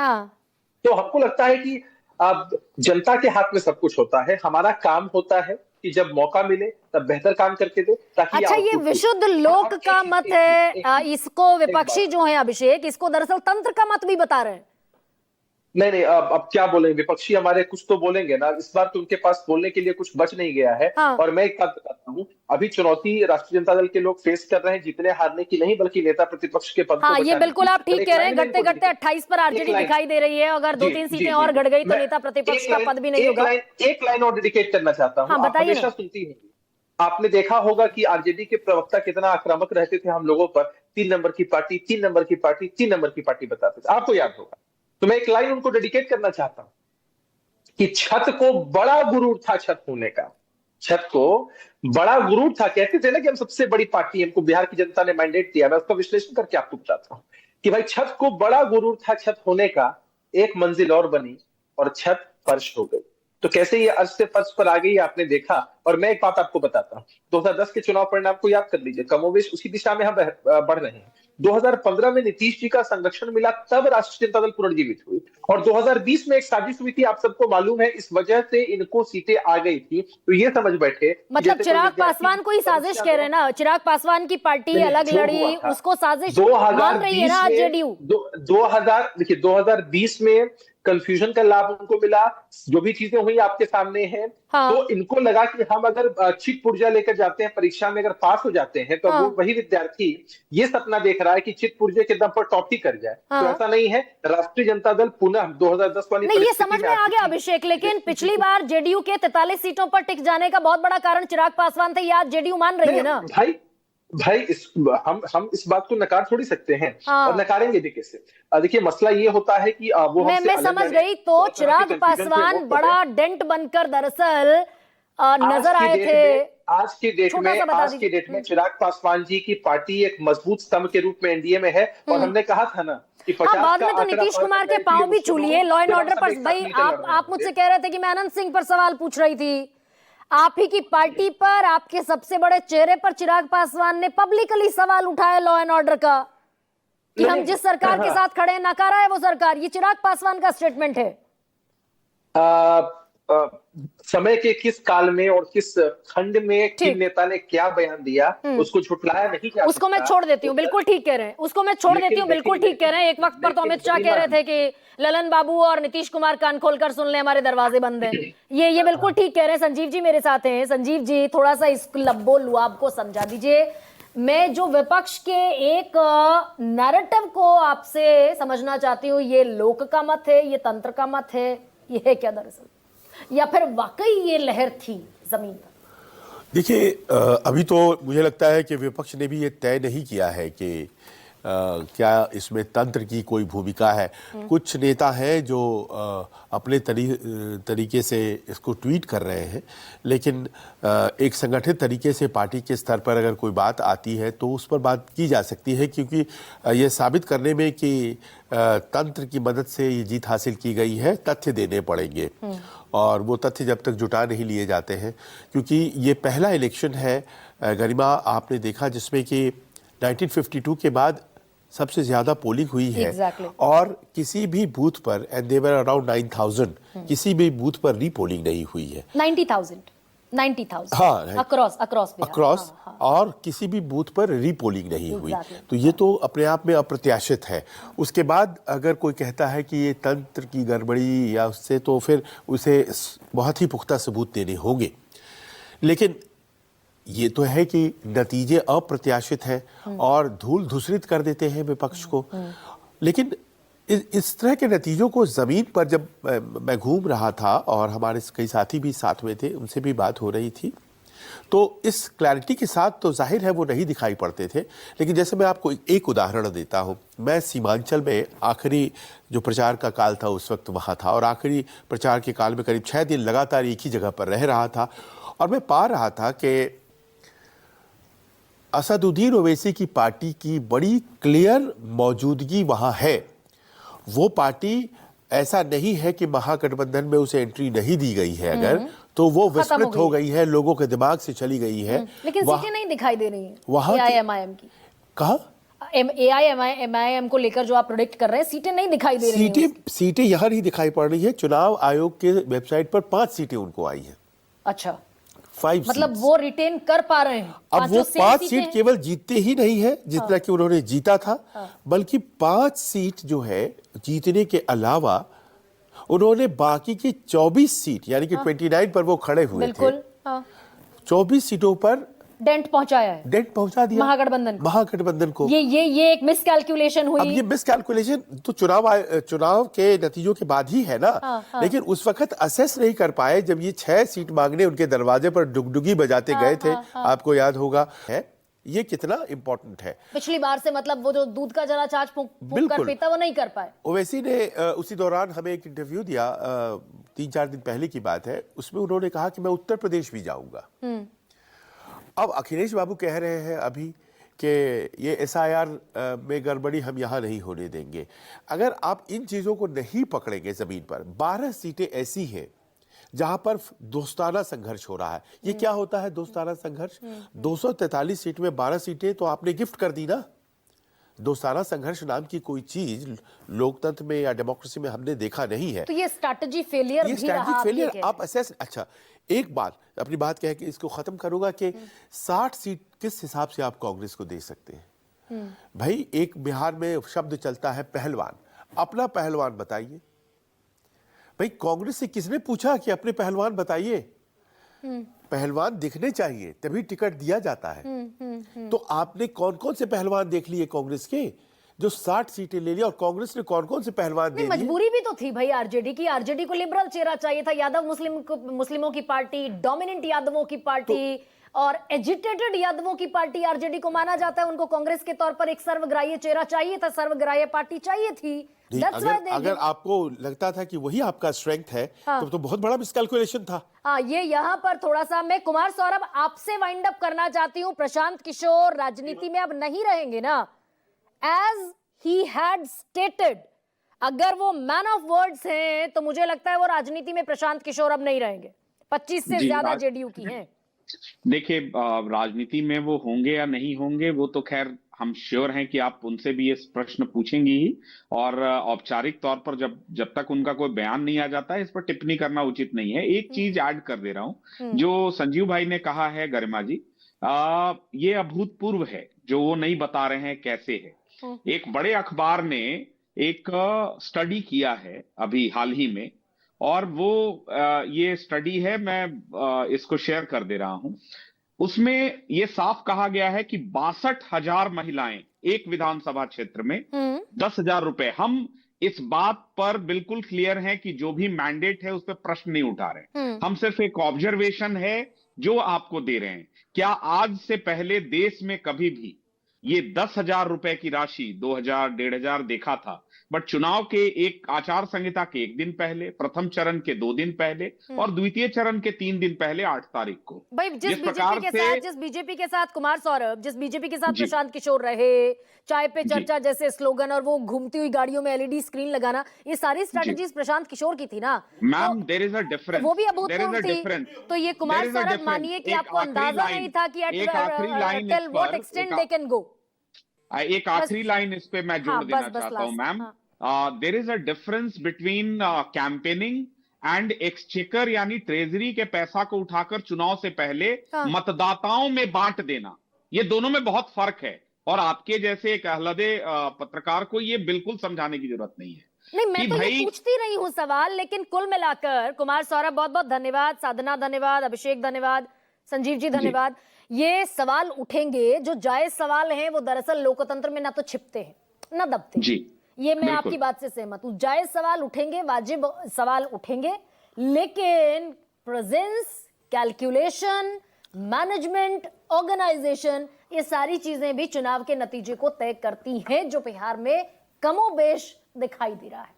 हाँ। तो हमको लगता है कि अब जनता के हाथ में सब कुछ होता है। हमारा काम होता है कि जब मौका मिले तब बेहतर काम करके दे, ताकि अच्छा, ये आउटपुट हो। विशुद्ध और लोक अब का मत है, इसको एक विपक्षी बात, जो है अभिषेक, इसको दरअसल तंत्र का मत भी बता रहे हैं। नहीं नहीं, अब क्या बोलेंगे विपक्षी हमारे, कुछ तो बोलेंगे ना। इस बार तो उनके पास बोलने के लिए कुछ बच नहीं गया है। हाँ और मैं एक बात बताता हूँ, अभी चुनौती राष्ट्रीय जनता दल के लोग फेस कर रहे हैं, जीतने हारने की नहीं, बल्कि नेता प्रतिपक्ष के पद को हाँ, ये बचाने बिल्कुल की। आप और ठीक एक कह रहे लाइन हैं। में घटते इनको घटते dedicate- 28 पर एक आरजेडी लाइन, दिखाई दे रही है। अगर जी 2-3 जी सीटें जी और जी, घट गई तो मैं नेता प्रतिपक्ष का पद भी नहीं एक होगा। लाइन एक लाइन और डेडिकेट करना चाहता हूँ। हाँ आप बताइए हमेशा ना। सुनती होंगी, आपने देखा होगा कि आरजेडी के प्रवक्ता कितना आक्रामक रहते थे हम लोगों पर। 3 नंबर की पार्टी, 3 नंबर की पार्टी, 3 नंबर की पार्टी बताते थे, आपको याद होगा। तो मैं एक लाइन उनको डेडिकेट करना चाहता हूँ कि छत को बड़ा गुरूर था छत होने का। छत को बड़ा गुरूर था, कहते थे ना कि हम सबसे बड़ी पार्टी है, हमको बिहार की जनता ने मैंडेट दिया। मैं उसका विश्लेषण करके आपको बताता हूं कि भाई छत को बड़ा गुरूर था छत होने का, एक मंजिल और बनी और छत फर्श हो गई। तो कैसे ये अर्श से फर्श पर आ गई आपने देखा। और मैं एक बात आपको बताता हूं, 2010 के चुनाव परिणाम को याद कर लीजिए, कमोवेश उसी दिशा में हम बढ़ रहे हैं। 2015 में नीतीश जी का संरक्षण मिला, तब राष्ट्रीय जनता दल पुनर्जीवित हुई। और 2020 में एक साजिश हुई थी, आप सबको मालूम है, इस वजह से इनको सीटें आ गई थी। तो ये समझ बैठे कि मतलब जैसे कोई चिराग विद्यार्थी पासवान को ही साजिश परीक्षा कह रहे में, हैं ना? चिराग पासवान की पार्टी नहीं, अलग जो हुआ लड़ी, था उसको साजिश मान रही है ना 2020 आज में, जेडीयू? 2000 देखिए 2020 में कंफ्यूजन का लाभ उनको मिला, जो भी चीजें हुई आपके सामने हैं। तो हाँ इनको लगा कि हम अगर चित पुर्जा लेकर जाते हैं परीक्षा में, अगर पास हो जाते हैं, तो अब वो हाँ वही विद्यार्थी ये सपना देख रहा है कि चित पुर्जे के दम पर टॉप ही कर जाए। तो हाँ। ऐसा नहीं है, राष्ट्रीय जनता दल पुनः 2010 वाली नहीं, ये परिस्थिति समझ में में आ आ गया चुकी अभिषेक, है। लेकिन पिछली बार जेडीयू के 43 सीटों पर टिक जाने का बहुत बड़ा कारण चिराग पासवान थे, ये आज जेडीयू मान रही है नहीं ना? भाई, भाई हम इस बात को नकार थोड़ी सकते हैं, और हाँ, नकारेंगे भी कैसे। देखिए मसला ये होता है कि वो हमसे मैं अलग समझ लड़े, गई। तो बहुत तरह के चिराग कंफ्यूजन से वो पासवान करे। बड़ा डेंट बनकर दरअसल आज नजर की आए डेट थे। में आज की डेट छोटा सा में बता आज की दीजिए। डेट में चिराग पासवान जी की पार्टी एक मजबूत स्तंभ के रूप में एनडीए में है। और हम्म। हमने कहा था ना कि हाँ, 50 बाद का में तो आंकड़ा नीतीश पार कुमार करना के है, पांव भी मुश्किल छू हो, लिए लॉ एंड फिर हम ऑर्डर सब पर। एक साथ भाई मिलकर लड़ रहे आप होंगे। मुझसे कह रहे थे कि मैं अनंत सिंह पर सवाल पूछ रही थी। आप ही की पार्टी पर, आपके सबसे बड़े चेहरे पर चिराग पासवान ने पब्लिकली सवाल उठाया लॉ एंड ऑर्डर का, कि हम जिस सरकार के साथ खड़े हैं नकारा है वो सरकार। ये चिराग पासवान का स्टेटमेंट है। आ, समय के किस काल में और किस खंड में किन ठीक। नेता ने क्या बयान दिया, उसको झुटलाया नहीं जा उसको मैं सकता। छोड़ देती हूँ, बिल्कुल ठीक कह रहे हैं। उसको मैं छोड़ देती लेकिन हूँ, बिल्कुल लेकिन ठीक कह रहे हैं। एक वक्त पर तो लेकिन अमित शाह कह गरिमा रहे जी, थे कि ललन बाबू और नीतीश कुमार कान खोलकर सुन ले, हमारे दरवाजे बंद हैं। ये बिल्कुल ठीक कह रहे हैं। संजीव जी मेरे साथ हैं। संजीव जी, थोड़ा सा इस लब्बो लुआब को समझा दीजिए। मैं जो विपक्ष के एक नैरेटिव को आपसे समझना चाहती हूँ, ये लोक का मत है, ये तंत्र का मत है, ये है क्या दरअसल, या फिर वाकई ये लहर थी जमीन पर? देखिए, अभी तो मुझे लगता है कि विपक्ष ने भी ये तय नहीं किया है कि क्या इसमें तंत्र की कोई भूमिका है। कुछ नेता हैं जो अपने तरीके से इसको ट्वीट कर रहे हैं, लेकिन एक संगठित तरीके से पार्टी के स्तर पर अगर कोई बात आती है तो उस पर बात की जा सकती है, क्योंकि ये साबित करने में कि तंत्र की मदद से ये जीत हासिल की गई है, तथ्य देने पड़ेंगे। और वो तथ्य जब तक जुटा नहीं लिए जाते हैं, क्योंकि ये पहला इलेक्शन है गरिमा, आपने देखा, जिसमें कि 1952 के बाद सबसे ज्यादा पोलिंग हुई है। Exactly. और किसी भी बूथ पर, एंड देवर अराउंड 9,000, किसी भी बूथ पर रीपोलिंग नहीं हुई है। 90,000 हाँ, अक्रॉस। और किसी भी बूथ पर रीपोलिंग नहीं हुई। Exactly. तो ये तो अपने आप में अप्रत्याशित है। उसके बाद अगर कोई कहता है कि ये तंत्र की गड़बड़ी या उससे, तो फिर उसे बहुत ही पुख्ता सबूत देने होंगे। लेकिन ये तो है कि नतीजे अप्रत्याशित हैं और धूल धूसरित कर देते हैं विपक्ष को। लेकिन इस तरह के नतीजों को ज़मीन पर जब मैं घूम रहा था और हमारे कई साथी भी साथ में थे, उनसे भी बात हो रही थी, तो इस क्लैरिटी के साथ तो जाहिर है वो नहीं दिखाई पड़ते थे। लेकिन जैसे मैं आपको एक उदाहरण देता हूँ, मैं सीमांचल में आखिरी जो प्रचार का काल था उस वक्त वहाँ था, और आखिरी प्रचार के काल में करीब 6 दिन लगातार एक ही जगह पर रह रहा था, और मैं पा रहा था कि असदुद्दीन ओवैसी की पार्टी की बड़ी क्लियर मौजूदगी वहाँ है। वो पार्टी, ऐसा नहीं है कि महागठबंधन में उसे एंट्री नहीं दी गई है, अगर तो वो विस्मृत हो गई है, लोगों के दिमाग से चली गई है। लेकिन सीटें नहीं दिखाई दे रही हैं वहाँ AIMIM की। कहा एआईएमआईएम को लेकर जो आप प्रोडिक्ट कर रहे हैं, सीटें नहीं दिखाई दे रही हैं। सीटें यहाँ नहीं दिखाई पड़ रही है। चुनाव आयोग के वेबसाइट पर 5 सीटें उनको आई हैं। अच्छा, 5 मतलब वो रिटेन कर पा रहे हैं। अब वो 5 सीट हैं। केवल जीतते ही नहीं है जितना कि उन्होंने जीता था, बल्कि 5 सीट जो है जीतने के अलावा उन्होंने बाकी की 24 सीट यानी कि 29 पर वो खड़े हुए थे, बिल्कुल 24 सीटों पर डेंट पहुंचाया है, डेंट पहुंचा दिया महागठबंधन को। ये एक मिसकैलकुलेशन हुई। अब ये मिसकैलकुलेशन तो चुनाव के नतीजों के बाद ही है ना। लेकिन उस वक्त असेस नहीं कर पाए जब ये 6 सीट मांगने उनके दरवाजे पर डुगडुगी बजाते गए थे। आपको याद होगा है ये कितना इंपॉर्टेंट है। पिछली बार से मतलब वो जो दूध का जरा छाछ फूंक कर पीता वो नहीं कर पाए। ओवैसी ने उसी दौरान हमें एक इंटरव्यू दिया, 3-4 दिन पहले की बात है, उसमें उन्होंने कहा कि मैं उत्तर प्रदेश भी जाऊंगा। अब अखिलेश बाबू कह रहे हैं अभी कि ये एसआईआर में गड़बड़ी हम यहाँ नहीं होने देंगे। अगर आप इन चीज़ों को नहीं पकड़ेंगे ज़मीन पर, 12 सीटें ऐसी हैं जहां पर दोस्ताना संघर्ष हो रहा है। ये क्या होता है दोस्ताना संघर्ष? 243 सीट में 12 सीटें तो आपने गिफ्ट कर दी ना। दोस्ताना संघर्ष नाम की कोई चीज लोकतंत्र में या डेमोक्रेसी में हमने देखा नहीं है। तो ये स्ट्रैटेजी फेलियर भी रहा। आप असेस अच्छा एक बात अपनी बात कह के इसको खत्म करूंगा कि 60 सीट किस हिसाब से आप कांग्रेस को दे सकते हैं? भाई एक बिहार में शब्द चलता है पहलवान, अपना पहलवान बताइए। भाई कांग्रेस से किसने पूछा कि अपने पहलवान बताइए? पहलवान दिखने चाहिए तभी टिकट दिया जाता है। तो आपने कौन कौन से पहलवान देख लिए कांग्रेस के जो 60 सीटें ले ली? और कांग्रेस ने कौन कौन से पहलवान दे दिए? मजबूरी भी तो थी भाई आरजेडी की। आरजेडी को लिबरल चेहरा चाहिए था, यादव मुस्लिमों की पार्टी, डोमिनेंट यादवों की पार्टी और एजिटेटेड यादवों की पार्टी आरजेडी को माना जाता है। उनको कांग्रेस के तौर पर एक सर्वग्राह्य चेहरा चाहिए था, सर्वग्राह्य पार्टी चाहिए थी। अगर आपको लगता था कि वही आपका स्ट्रेंथ है तो बहुत बड़ा मिसकैलकुलेशन था। ये यहाँ पर थोड़ा सा मैं कुमार सौरभ आपसे वाइंड अप करना चाहती हूँ। प्रशांत किशोर राजनीति में अब नहीं रहेंगे ना, एज ही हैड स्टेटेड। अगर वो मैन ऑफ वर्ड्स हैं तो मुझे लगता है वो राजनीति में प्रशांत किशोर अब नहीं रहेंगे। 25 से ज्यादा जेडीयू की हैं। देखिए राजनीति में वो होंगे या नहीं होंगे वो तो खैर हम श्योर हैं कि आप उनसे भी ये प्रश्न पूछेंगी ही। और औपचारिक तौर पर जब तक उनका कोई बयान नहीं आ जाता है इस पर टिप्पणी करना उचित नहीं है। एक चीज ऐड कर दे रहा हूं, जो संजीव भाई ने कहा है गरिमा जी, ये अभूतपूर्व है जो वो नहीं बता रहे हैं कैसे है। एक बड़े अखबार ने एक स्टडी किया है अभी हाल ही में, और वो ये स्टडी है, मैं इसको शेयर कर दे रहा हूं। उसमें ये साफ कहा गया है कि 62,000 महिलाएं एक विधानसभा क्षेत्र में 10,000 रुपए। हम इस बात पर बिल्कुल क्लियर हैं कि जो भी मैंडेट है उस पर प्रश्न नहीं उठा रहे। हम सिर्फ एक ऑब्जर्वेशन है जो आपको दे रहे हैं। क्या आज से पहले देश में कभी भी ये 10,000 रुपए की राशि 2,000 1,500 देखा था? बट चुनाव के एक आचार संहिता के 1 दिन पहले, प्रथम चरण के 2 दिन पहले और द्वितीय चरण के 3 दिन पहले 8 तारीख को। भाई जिस बीजेपी के साथ कुमार सौरभ, जिस बीजेपी के साथ प्रशांत किशोर रहे, चाय पे चर्चा जैसे स्लोगन और वो घूमती हुई गाड़ियों में एलईडी स्क्रीन लगाना, ये सारी स्ट्रेटजीज प्रशांत किशोर की थी ना। Ma'am there is a difference, वो भी अभूतपूर्व थी। तो ये कुमार सौरभ मानिए कि आपको अंदाजा नहीं था कि till what extent they can go. एक आखिरी लाइन इस पे मैं जोड़ देना चाहता हूं ma'am. There is a difference between campaigning and exchequer, यानी ट्रेजरी के पैसा को उठाकर चुनाव से पहले मतदाताओं में बांट देना। ये दोनों में बहुत फर्क है और आपके जैसे एक अहलदे पत्रकार को ये बिल्कुल समझाने की जरूरत नहीं है। नहीं, मैं तो ये पूछती रही हूं सवाल, लेकिन कुल मिलाकर कुमार सौरभ बहुत बहुत धन्यवाद, साधना धन्यवाद, अभिषेक धन्यवाद, संजीव जी धन्यवाद। ये सवाल उठेंगे जो जायज सवाल हैं, वो दरअसल लोकतंत्र में ना तो छिपते हैं ना दबते हैं। ये मैं आपकी बात से सहमत हूं। जायज सवाल उठेंगे, वाजिब सवाल उठेंगे, लेकिन प्रेजेंस, कैलकुलेशन, मैनेजमेंट, ऑर्गेनाइजेशन, ये सारी चीजें भी चुनाव के नतीजे को तय करती हैं, जो बिहार में कमोबेश दिखाई दे रहा है।